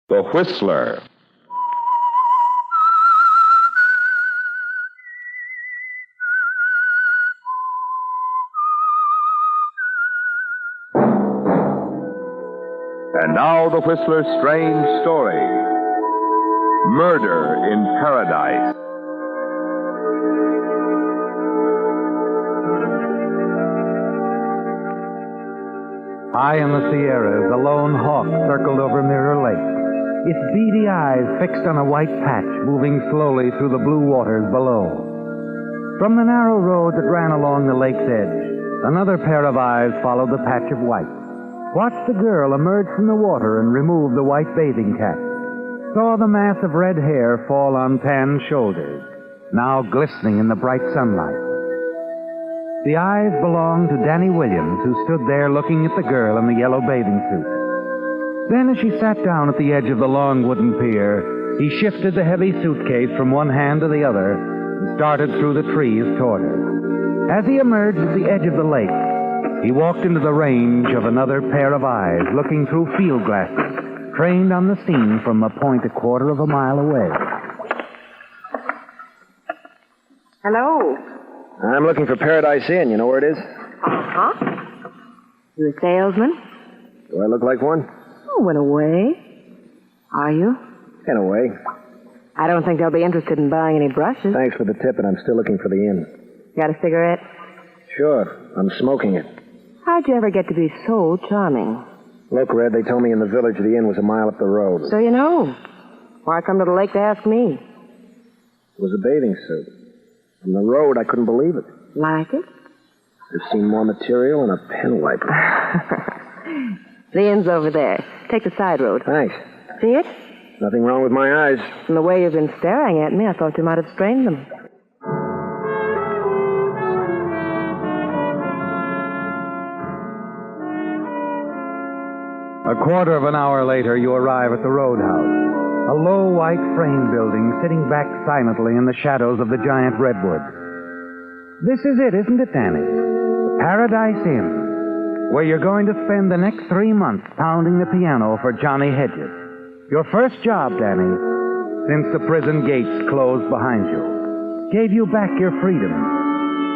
The Whistler. And now the Whistler's strange story. Murder in Paradise. High in the Sierras, a lone hawk circled over Mirror Lake, its beady eyes fixed on a white patch moving slowly through the blue waters below. From the narrow road that ran along the lake's edge, another pair of eyes followed the patch of white. Watched the girl emerge from the water and remove the white bathing cap. Saw the mass of red hair fall on tanned shoulders, now glistening in the bright sunlight. The eyes belonged to Danny Williams, who stood there looking at the girl in the yellow bathing suit. Then, as she sat down at the edge of the long wooden pier, he shifted the heavy suitcase from one hand to the other and started through the trees toward her. As he emerged at the edge of the lake, he walked into the range of another pair of eyes, looking through field glasses, trained on the scene from a point a quarter of a mile away. Hello. I'm looking for Paradise Inn. You know where it is? Uh-huh. You a salesman? Do I look like one? Oh, in a way. Are you? In a way. I don't think they'll be interested in buying any brushes. Thanks for the tip, and I'm still looking for the inn. Got a cigarette? Sure. I'm smoking it. How'd you ever get to be so charming? Look, Red, they told me in the village the inn was a mile up the road. So you know. Why come to the lake to ask me? It was a bathing suit. From the road, I couldn't believe it. Like it? I've seen more material than a pen wiper. The inn's over there. Take the side road. Thanks. See it? Nothing wrong with my eyes. From the way you've been staring at me, I thought you might have strained them. A quarter of an hour later, you arrive at the roadhouse, a low white frame building sitting back silently in the shadows of the giant redwoods. This is it, isn't it, Danny? The Paradise Inn, where you're going to spend the next 3 months pounding the piano for Johnny Hedges. Your first job, Danny, since the prison gates closed behind you. Gave you back your freedom.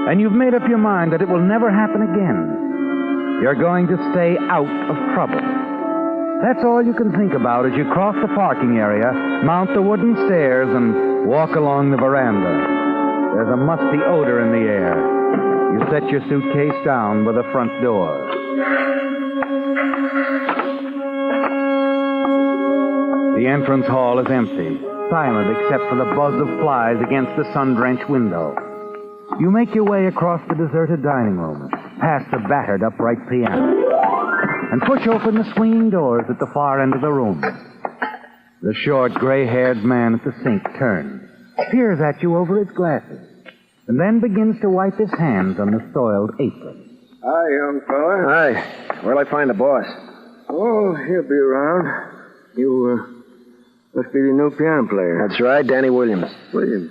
And you've made up your mind that it will never happen again. You're going to stay out of trouble. That's all you can think about as you cross the parking area, mount the wooden stairs, and walk along the veranda. There's a musty odor in the air. You set your suitcase down by the front door. The entrance hall is empty, silent except for the buzz of flies against the sun-drenched window. You make your way across the deserted dining room, past the battered upright piano, and push open the swinging doors at the far end of the room. The short, gray-haired man at the sink turns, peers at you over his glasses, and then begins to wipe his hands on the soiled apron. Hi, young fella. Hi. Where'll I find the boss? Oh, he'll be around. You, must be the new piano player. That's right, Danny Williams. Williams.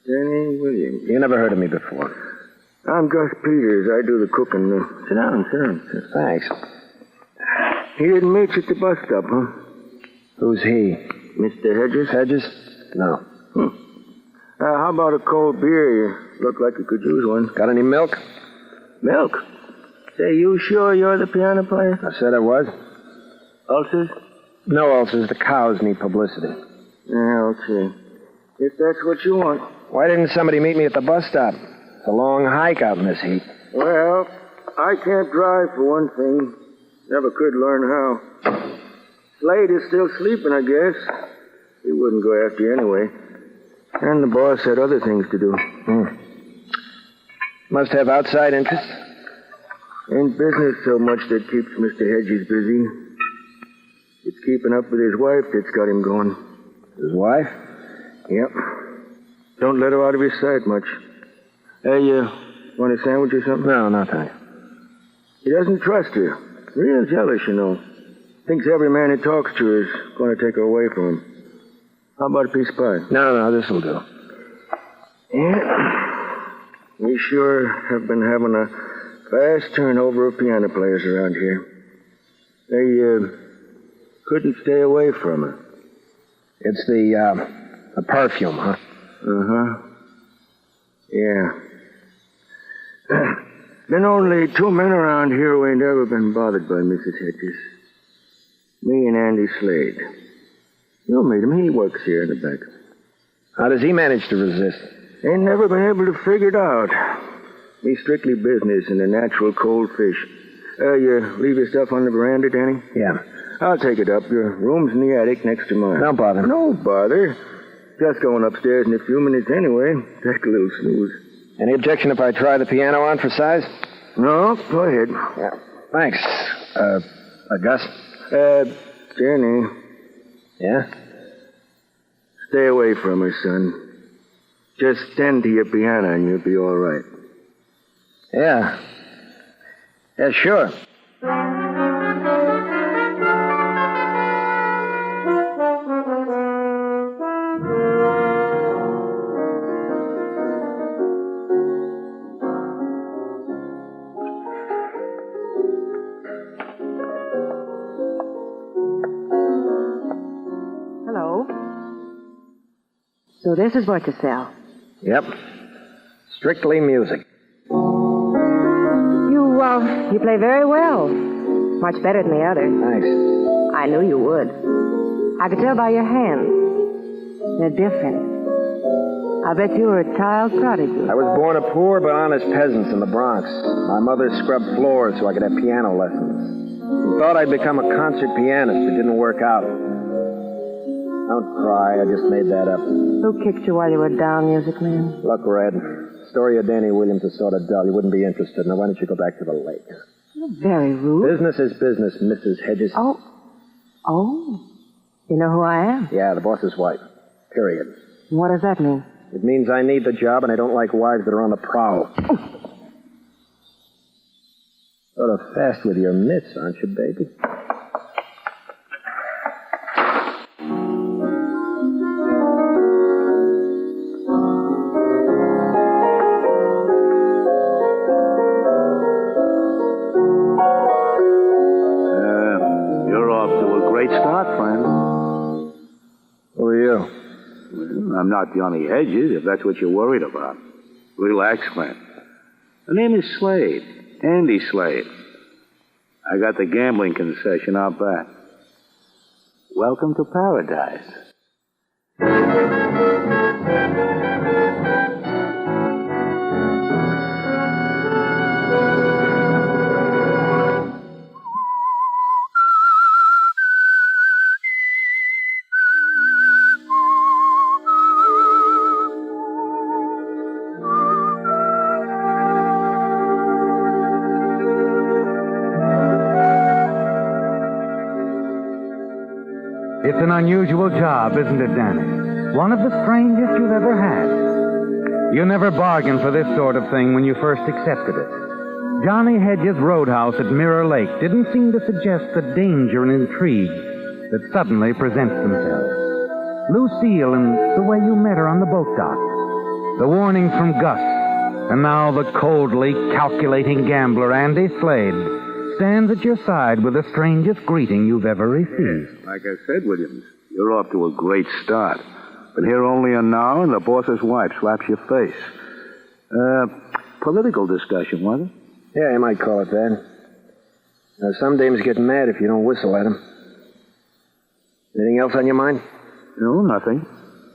Danny Williams. You never heard of me before. I'm Gus Peters. I do the cooking. Sit down. Thanks. He didn't meet you at the bus stop, huh? Who's he? Mr. Hedges? Hedges? No. How about a cold beer? You look like you could use one. Got any milk? Milk? Say, you sure you're the piano player? I said I was. Ulcers? No ulcers. The cows need publicity. Yeah, okay. If that's what you want. Why didn't somebody meet me at the bus stop? It's a long hike out in this heat. Well, I can't drive for one thing. Never could learn how. Slade is still sleeping, I guess. He wouldn't go after you anyway. And the boss had other things to do. Must have outside interests. Ain't business so much that keeps Mr. Hedges busy. It's keeping up with his wife that's got him going. His wife? Yep. Don't let her out of his sight much. Hey, want a sandwich or something? No, thanks. He doesn't trust her. Real jealous, you know. Thinks every man he talks to is going to take her away from him. How about a piece of pie? No, this'll do. Yeah. We sure have been having a fast turnover of piano players around here. Hey, couldn't stay away from her. It's the perfume, huh? Uh-huh. Yeah. Been only 2 men around here who ain't ever been bothered by Mrs. Hedges. Me and Andy Slade. You'll meet him. He works here in the back. How does he manage to resist? Ain't never been able to figure it out. He's strictly business and a natural cold fish. You leave your stuff on the veranda, Danny? Yeah. I'll take it up. Your room's in the attic next to mine. Don't bother. No bother. Just going upstairs in a few minutes anyway. Take a little snooze. Any objection if I try the piano on for size? No, go ahead. Yeah. Thanks. Gus? Danny, Yeah? stay away from her, son. Just tend to your piano and you'll be all right. Yeah. Yeah, sure. Hello. So this is what to sell. Yep. Strictly music. You play very well. Much better than the others. Thanks. I knew you would. I could tell by your hands. They're different. I bet you were a child prodigy. I was born a poor but honest peasant in the Bronx. My mother scrubbed floors so I could have piano lessons. She thought I'd become a concert pianist. It didn't work out. Don't cry. I just made that up. Who kicked you while you were down, music man? Look, Red, the story of Danny Williams is sort of dull. You wouldn't be interested. Now, why don't you go back to the lake? You're very rude. Business is business, Mrs. Hedges. Oh. You know who I am? Yeah, the boss's wife. Period. What does that mean? It means I need the job and I don't like wives that are on the prowl. Sort of fast with your mitts, aren't you, baby? You're off to a great start, friend. Who are you? Well, I'm not Johnny Hedges, if that's what you're worried about. Relax, friend. The name is Slade. Andy Slade. I got the gambling concession out back. Welcome to paradise. It's an unusual job, isn't it, Danny? One of the strangest you've ever had. You never bargained for this sort of thing when you first accepted it. Johnny Hedges' roadhouse at Mirror Lake didn't seem to suggest the danger and intrigue that suddenly presents themselves. Lucille and the way you met her on the boat dock. The warning from Gus. And now the coldly calculating gambler, Andy Slade, stands at your side with the strangest greeting you've ever received. Like I said, Williams, you're off to a great start. Been here only an hour, and the boss's wife slaps your face. Political discussion, was it? Yeah, you might call it that. Now, some dames get mad if you don't whistle at them. Anything else on your mind? No, nothing.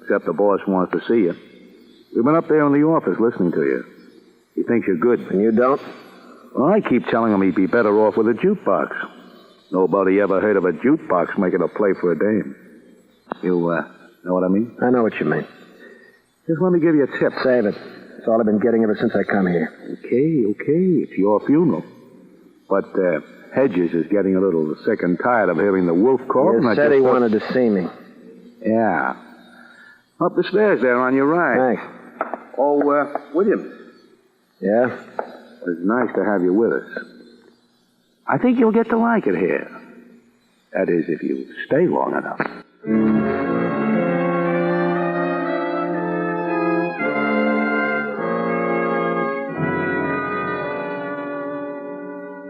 Except the boss wants to see you. We've been up there in the office listening to you. He thinks you're good. And you don't? Well, I keep telling him he'd be better off with a jukebox. Nobody ever heard of a jukebox making a play for a dame. You, know what I mean? I know what you mean. Just let me give you a tip. Save it. That's all I've been getting ever since I come here. Okay. It's your funeral. But, Hedges is getting a little sick and tired of hearing the wolf call. He said he wanted to see me. Yeah. Up the stairs there on your right. Thanks. Oh, Williams. Yeah? It's nice to have you with us. I think you'll get to like it here. That is, if you stay long enough.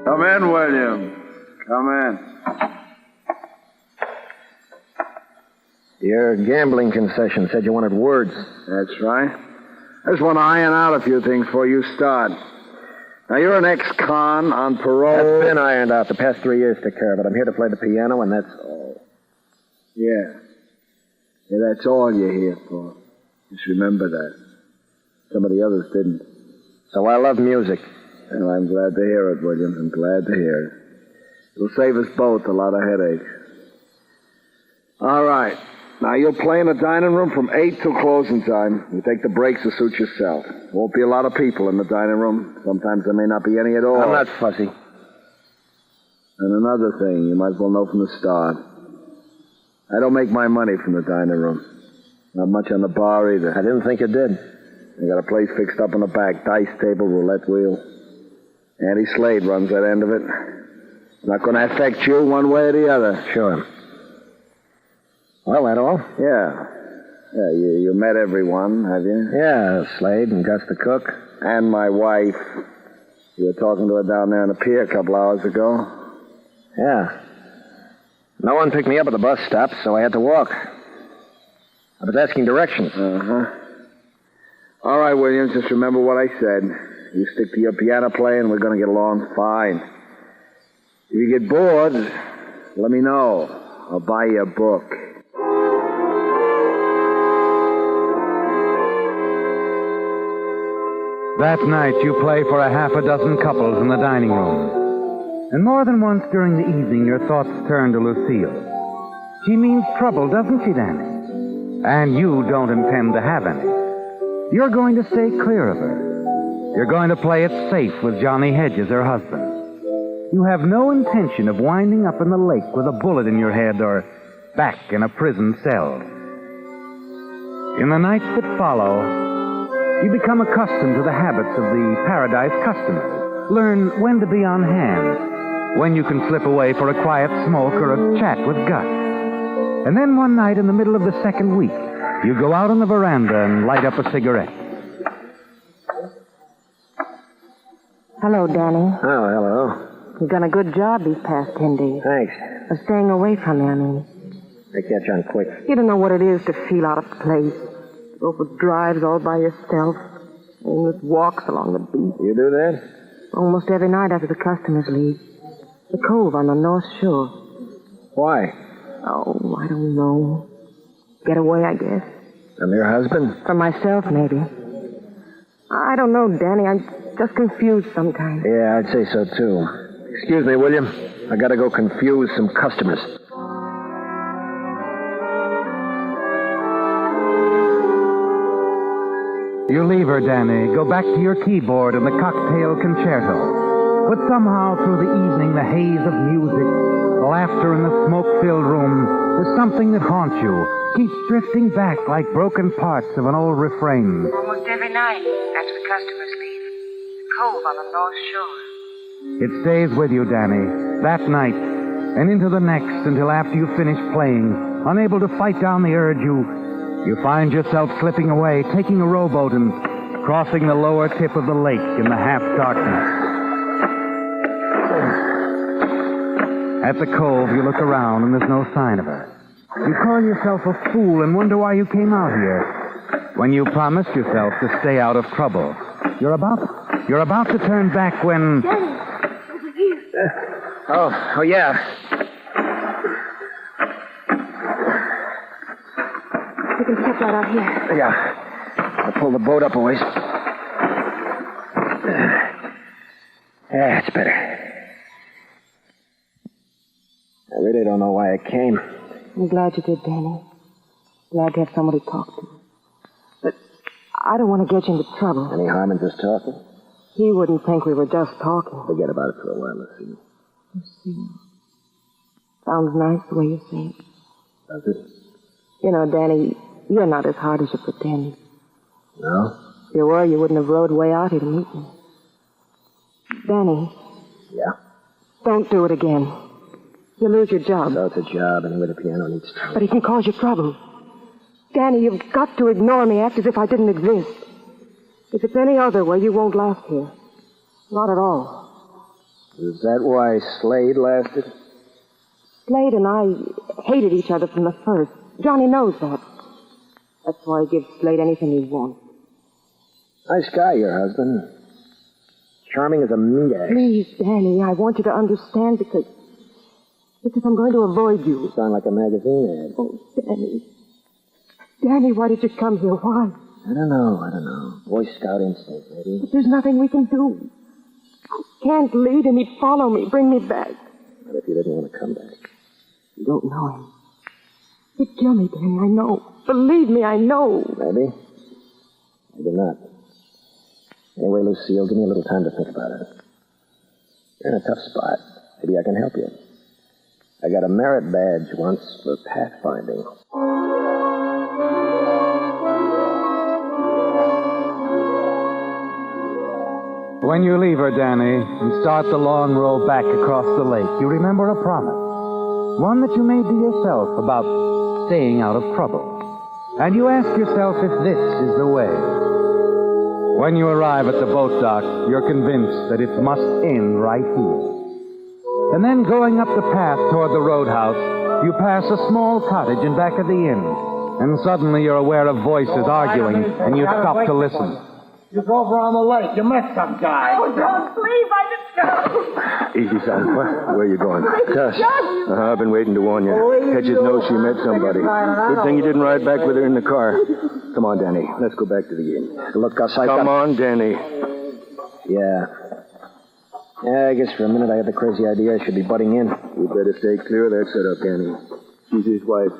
Come in, William. Come in. Your gambling concession said you wanted words. That's right. I just want to iron out a few things before you start. Now, you're an ex-con on parole. That's been ironed out. The past 3 years took care of it. I'm here to play the piano, and that's all. Yeah. Yeah, that's all you're here for. Just remember that. Some of the others didn't. So I love music. Well, I'm glad to hear it, William. I'm glad to hear it. It'll save us both a lot of headaches. All right. Now, you'll play in the dining room from 8 till closing time. You take the breaks to suit yourself. Won't be a lot of people in the dining room. Sometimes there may not be any at all. I'm not fussy. And another thing, you might as well know from the start. I don't make my money from the dining room. Not much on the bar either. I didn't think you did. I got a place fixed up in the back. Dice table, roulette wheel. Andy Slade runs that end of it. Not going to affect you one way or the other. Sure. Well, that all? Yeah. Yeah, you met everyone, have you? Yeah, Slade and Gus the cook. And my wife. You were talking to her down there on the pier a couple hours ago. Yeah. No one picked me up at the bus stop, so I had to walk. I was asking directions. Uh-huh. All right, Williams, just remember what I said. You stick to your piano playing, we're going to get along fine. If you get bored, let me know. I'll buy you a book. That night, you play for a half a dozen couples in the dining room. And more than once during the evening, your thoughts turn to Lucille. She means trouble, doesn't she, Danny? And you don't intend to have any. You're going to stay clear of her. You're going to play it safe with Johnny Hedges, her husband. You have no intention of winding up in the lake with a bullet in your head or back in a prison cell. In the nights that follow, you become accustomed to the habits of the Paradise customers. Learn when to be on hand, when you can slip away for a quiet smoke or a chat with Gus. And then one night in the middle of the second week, you go out on the veranda and light up a cigarette. Hello, Danny. Oh, hello. You've done a good job these past 10 days. Thanks. Of staying away from me, I mean. I catch on quick. You don't know what it is to feel out of place. Go for drives all by yourself. Aimless walks along the beach. You do that? Almost every night after the customers leave. The cove on the North Shore. Why? Oh, I don't know. Get away, I guess. From your husband? From myself, maybe. I don't know, Danny. I'm just confused sometimes. Yeah, I'd say so, too. Excuse me, William. I gotta go confuse some customers. You leave her, Danny, go back to your keyboard and the cocktail concerto. But somehow through the evening, the haze of music, the laughter in the smoke-filled room, there's something that haunts you, keeps drifting back like broken parts of an old refrain. Almost every night after the customers leave. The cove on the North Shore. It stays with you, Danny, that night, and into the next until after you finish playing, unable to fight down the urge, you find yourself slipping away, taking a rowboat and crossing the lower tip of the lake in the half-darkness. At the cove, you look around and there's no sign of her. You call yourself a fool and wonder why you came out here, when you promised yourself to stay out of trouble. You're about to turn back when... Oh, yeah. You can step right out here. Yeah. I'll pull the boat up a ways. Yeah, it's better. I really don't know why I came. I'm glad you did, Danny. Glad to have somebody to talk to. But I don't want to get you into trouble. Any harm in just talking? He wouldn't think we were just talking. Forget about it for a while, let's see. Sounds nice the way you say it. Does it? You know, Danny, you're not as hard as you pretend. No? If you were, you wouldn't have rode way out here to meet me. Danny. Yeah? Don't do it again. You'll lose your job. So it's a job, anyway, the piano needs to. But it can cause you trouble. Danny, you've got to ignore me, act as if I didn't exist. If it's any other way, you won't last here. Not at all. Is that why Slade lasted? Slade and I hated each other from the first. Johnny knows that. That's why he gives Slade anything he wants. Nice guy, your husband. Charming as a meat axe. Please, Danny, I want you to understand because I'm going to avoid you. You sound like a magazine ad. Oh, Danny. Danny, why did you come here? Why? I don't know. Boy Scout instinct, maybe. But there's nothing we can do. I can't lead him. He'd follow me, bring me back. What if you didn't want to come back? You don't know him. He'd kill me, Danny, I know. Believe me, I know. Maybe. Maybe not. Anyway, Lucille, give me a little time to think about it. You're in a tough spot. Maybe I can help you. I got a merit badge once for pathfinding. When you leave her, Danny, and start the long row back across the lake, you remember a promise. One that you made to yourself about staying out of trouble. And you ask yourself if this is the way. When you arrive at the boat dock, you're convinced that it must end right here. And then going up the path toward the roadhouse, you pass a small cottage in back of the inn. And suddenly you're aware of voices arguing, and you stop to listen. You drove around the lake. You met some guy. Oh, don't leave. I just go. Easy, son. Where are you going? Gus. I've been waiting to warn you. Hedges knows she met somebody. Good thing you didn't ride back with her in the car. Come on, Danny. Let's go back to the inn. Look, Gus, Come on, Danny. Yeah, I guess for a minute I had the crazy idea I should be butting in. You better stay clear of that setup, Danny. She's his wife,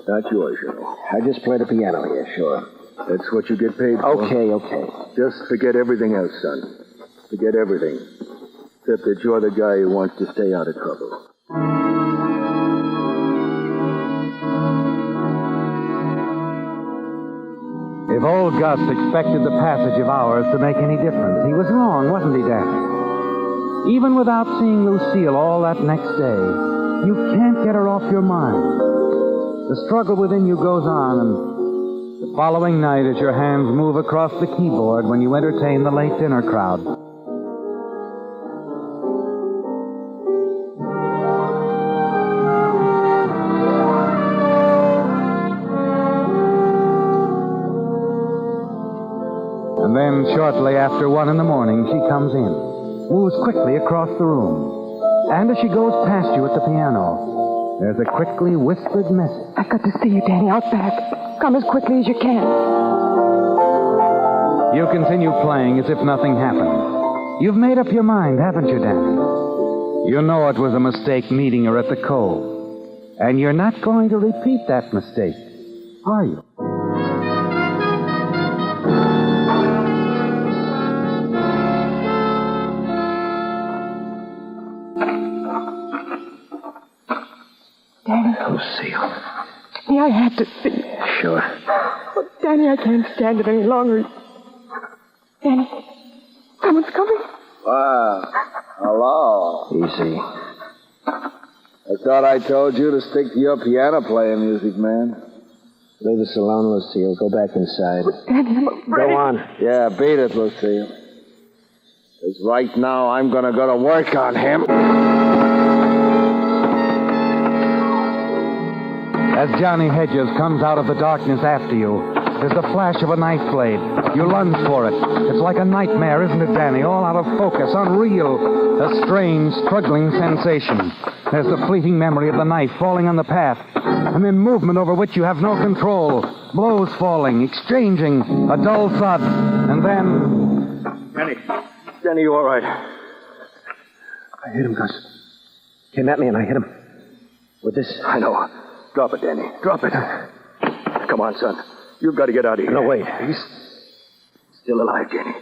not yours, you know. I just play the piano here, sure. That's what you get paid for. Okay. Just forget everything else, son. Forget everything. Except that you're the guy who wants to stay out of trouble. If old Gus expected the passage of hours to make any difference, he was wrong, wasn't he, Danny? Even without seeing Lucille all that next day, you can't get her off your mind. The struggle within you goes on, and the following night, as your hands move across the keyboard when you entertain the late dinner crowd. And then, shortly after 1 a.m, she comes in, moves quickly across the room. And as she goes past you at the piano, there's a quickly whispered message. I've got to see you, Danny, out back. Come as quickly as you can. You continue playing as if nothing happened. You've made up your mind, haven't you, Danny? You know it was a mistake meeting her at the cove. And you're not going to repeat that mistake, are you? Danny. Lucille. Danny, I had to see you. Sure. Oh, Danny, I can't stand it any longer. Danny, someone's coming. Wow. Hello. Easy. I thought I told you to stick to your piano playing music, man. Leave us alone, Lucille. Go back inside. Danny, I'm afraid. Go on. Yeah, beat it, Lucille. Because right now I'm going to go to work on him. As Johnny Hedges comes out of the darkness after you, there's the flash of a knife blade. You lunge for it. It's like a nightmare, isn't it, Danny? All out of focus, unreal. A strange, struggling sensation. There's the fleeting memory of the knife falling on the path, and then movement over which you have no control. Blows falling, exchanging, a dull thud, and then... Danny, you all right? I hit him, Gus. Came at me and I hit him. With this. I know. Drop it, Danny. Drop it. Come on, son. You've got to get out of here. No, wait. He's still alive, Danny.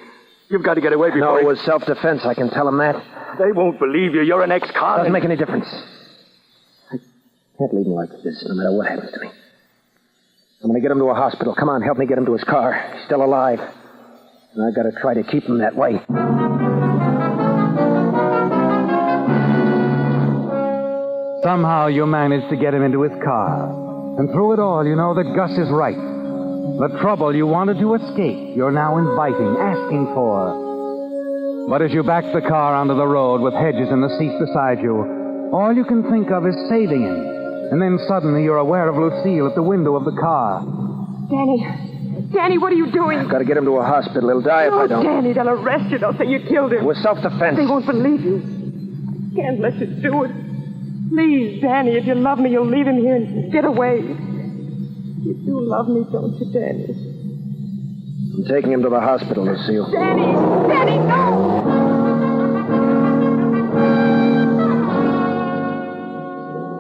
You've got to get away before No, it was self-defense. I can tell him that. They won't believe you. You're an ex-con. Doesn't make any difference. I can't leave him like this, no matter what happens to me. I'm going to get him to a hospital. Come on, help me get him to his car. He's still alive. And I've got to try to keep him that way. Somehow you manage to get him into his car. And through it all, you know that Gus is right. The trouble you wanted to escape, you're now inviting, asking for. But as you back the car onto the road with Hedges in the seat beside you, all you can think of is saving him, And then suddenly you're aware of Lucille at the window of the car. Danny, what are you doing? Got to get him to a hospital. He'll die if I don't. Danny, they'll arrest you. They'll say you killed him. It was self-defense. They won't believe you. Can't let you do it. Please, Danny, if you love me, you'll leave him here and get away. You do love me, don't you, Danny? I'm taking him to the hospital, Lucille. Danny, no!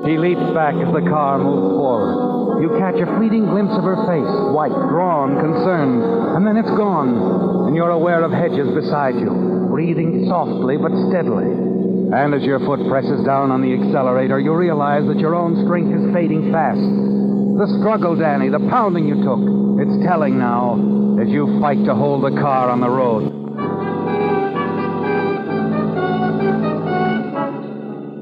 He leaps back as the car moves forward. You catch a fleeting glimpse of her face, white, drawn, concerned, and then it's gone, and you're aware of Hedges beside you, breathing softly but steadily. And as your foot presses down on the accelerator, you realize that your own strength is fading fast. The struggle, Danny, the pounding you took, it's telling now as you fight to hold the car on the road.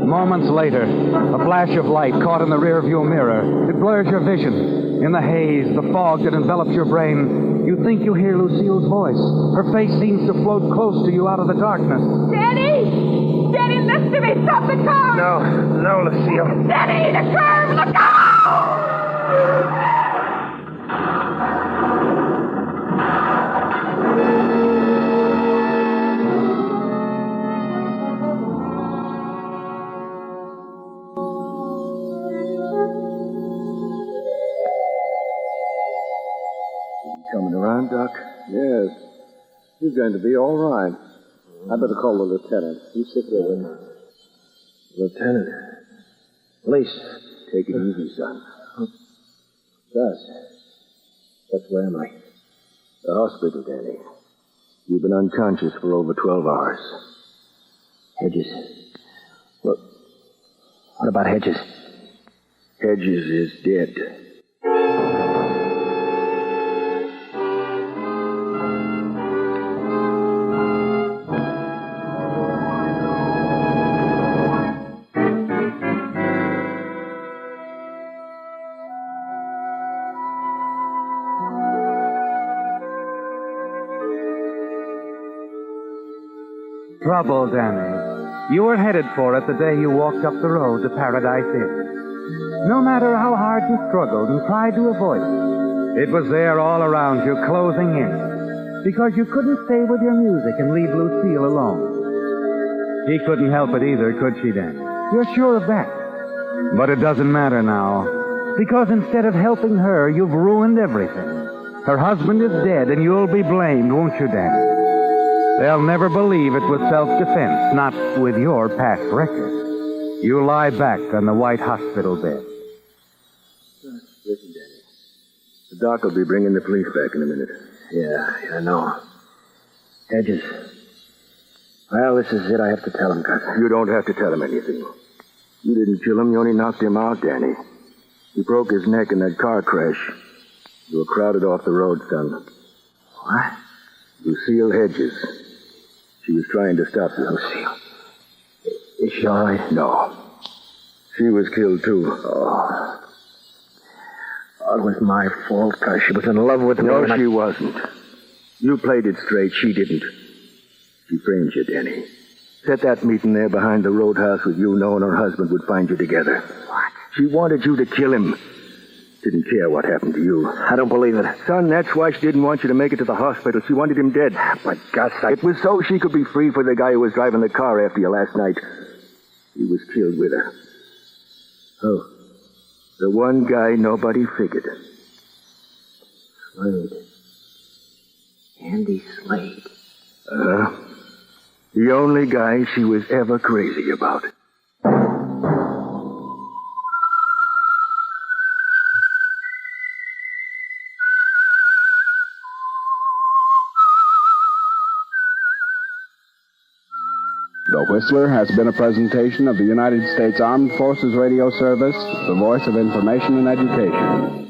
Moments later, a flash of light caught in the rearview mirror. It blurs your vision. In the haze, the fog that envelops your brain, you think you hear Lucille's voice. Her face seems to float close to you out of the darkness. Danny! Danny, listen to me! Stop the car! No, Lucille. Danny, the curve! Look out! Coming around, Doc? Yes. He's going to be all right. I better call the lieutenant. You sit there with me. Lieutenant. Police. Take it easy, son. Gus, where am I? The hospital, Danny. You've been unconscious for over 12 hours. Hedges. What about Hedges? Hedges is dead. Trouble, Danny. You were headed for it the day you walked up the road to Paradise Inn. No matter how hard you struggled and tried to avoid it was there all around you, closing in. Because you couldn't stay with your music and leave Lucille alone. She couldn't help it either, could she, Danny? You're sure of that. But it doesn't matter now. Because instead of helping her, you've ruined everything. Her husband is dead, and you'll be blamed, won't you, Danny? They'll never believe it was self-defense, not with your past record. You lie back on the white hospital bed. Listen, Danny. The doc will be bringing the police back in a minute. Yeah, I know. Hedges. Well, this is it. I have to tell him, Gus. You don't have to tell him anything. You didn't kill him. You only knocked him out, Danny. He broke his neck in that car crash. You were crowded off the road, son. What? Lucille Hedges. She was trying to stop you. Lucille. Is she all right? No. She was killed, too. Oh, it was my fault, because she was in love with me. No, she wasn't. You played it straight. She didn't. She framed you, Danny. Set that meeting there behind the roadhouse with you knowing her husband would find you together. What? She wanted you to kill him. Didn't care what happened to you. I don't believe it. Son, that's why she didn't want you to make it to the hospital. She wanted him dead. But, Gus, It was so she could be free for the guy who was driving the car after you last night. He was killed with her. Oh. The one guy nobody figured. Slade. Andy Slade. The only guy she was ever crazy about. The Whistler has been a presentation of the United States Armed Forces Radio Service, the voice of information and education.